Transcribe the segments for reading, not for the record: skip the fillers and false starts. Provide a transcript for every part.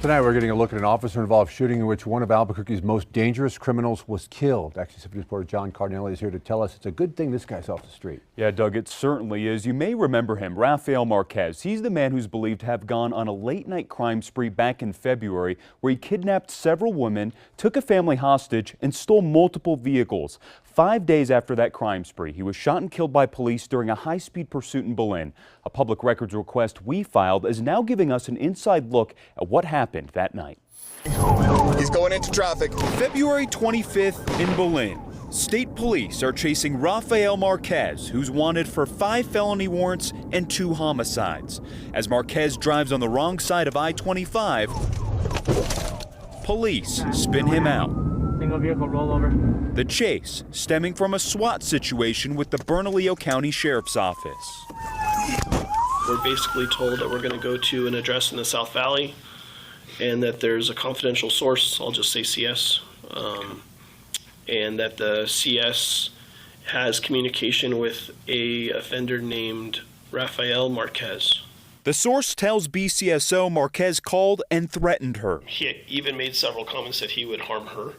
Tonight we're getting a look at an officer-involved shooting in which one of Albuquerque's most dangerous criminals was killed. Action 7 reporter John Cardinelli is here to tell us it's a good thing this guy's off the street. Yeah, Doug, it certainly is. You may remember him, Raphael Marquez. He's the man who's believed to have gone on a late-night crime spree back in February where he kidnapped several women, took a family hostage, and stole multiple vehicles. 5 days after that crime spree, he was shot and killed by police during a high-speed pursuit in Belen. A public records request we filed is now giving us an inside look at what happened that night. He's going into traffic. February 25th in Belen. State police are chasing Raphael Marquez, who's wanted for 5 felony warrants and 2 homicides. As Marquez drives on the wrong side of I-25, police spin him out. Single vehicle rollover. The chase stemming from a SWAT situation with the Bernalillo County Sheriff's Office. We're basically told that we're going to go to an address in the South Valley and that there's a confidential source, I'll just say CS, and that the CS has communication with a offender named Raphael Marquez. The source tells BCSO Marquez called and threatened her. He even made several comments that he would harm her.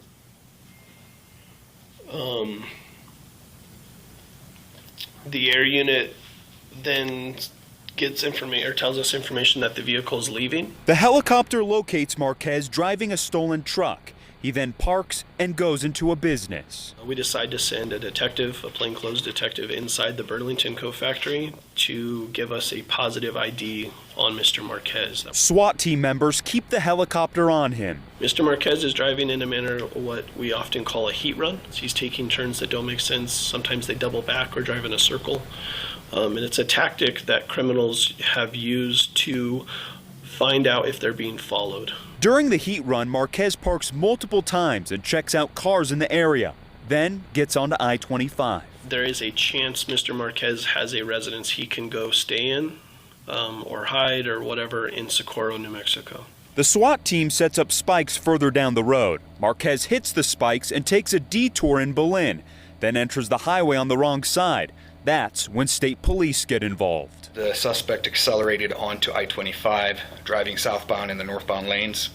The air unit then gets information or tells us information that the vehicle is leaving. The helicopter locates Marquez driving a stolen truck. He then parks and goes into a business. We decide to send a detective, a plainclothes detective, inside the Burlington Co-Factory to give us a positive ID on Mr. Marquez. SWAT team members keep the helicopter on him. Mr. Marquez is driving in a manner of what we often call a heat run. He's taking turns that don't make sense. Sometimes they double back or drive in a circle. And it's a tactic that criminals have used to find out if they're being followed. During the heat run, Marquez parks multiple times and checks out cars in the area, then gets onto I-25. There is a chance Mr. Marquez has a residence he can go stay in or hide or whatever in Socorro, New Mexico. The SWAT team sets up spikes further down the road. Marquez hits the spikes and takes a detour in Belen, then enters the highway on the wrong side. That's when state police get involved. The suspect accelerated onto I-25, driving southbound in the northbound lanes.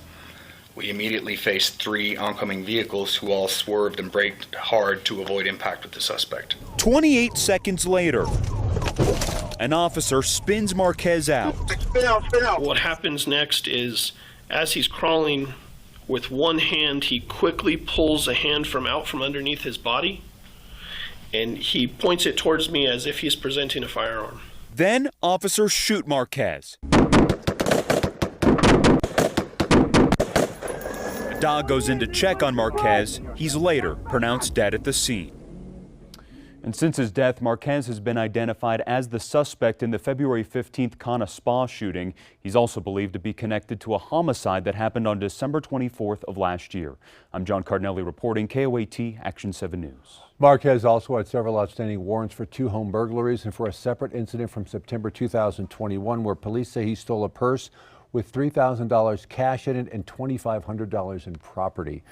We immediately faced 3 oncoming vehicles who all swerved and braked hard to avoid impact with the suspect. 28 seconds later, an officer spins Marquez out. Spin out. What happens next is, as he's crawling with one hand, he quickly pulls a hand from underneath his body, and he points it towards me as if he's presenting a firearm. Then officers shoot Marquez. A dog goes in to check on Marquez. He's later pronounced dead at the scene. And since his death, Marquez has been identified as the suspect in the February 15th Cana Spa shooting. He's also believed to be connected to a homicide that happened on December 24th of last year. I'm John Cardinelli reporting, KOAT Action 7 News. Marquez also had several outstanding warrants for 2 home burglaries and for a separate incident from September 2021 where police say he stole a purse with $3,000 cash in it and $2,500 in property.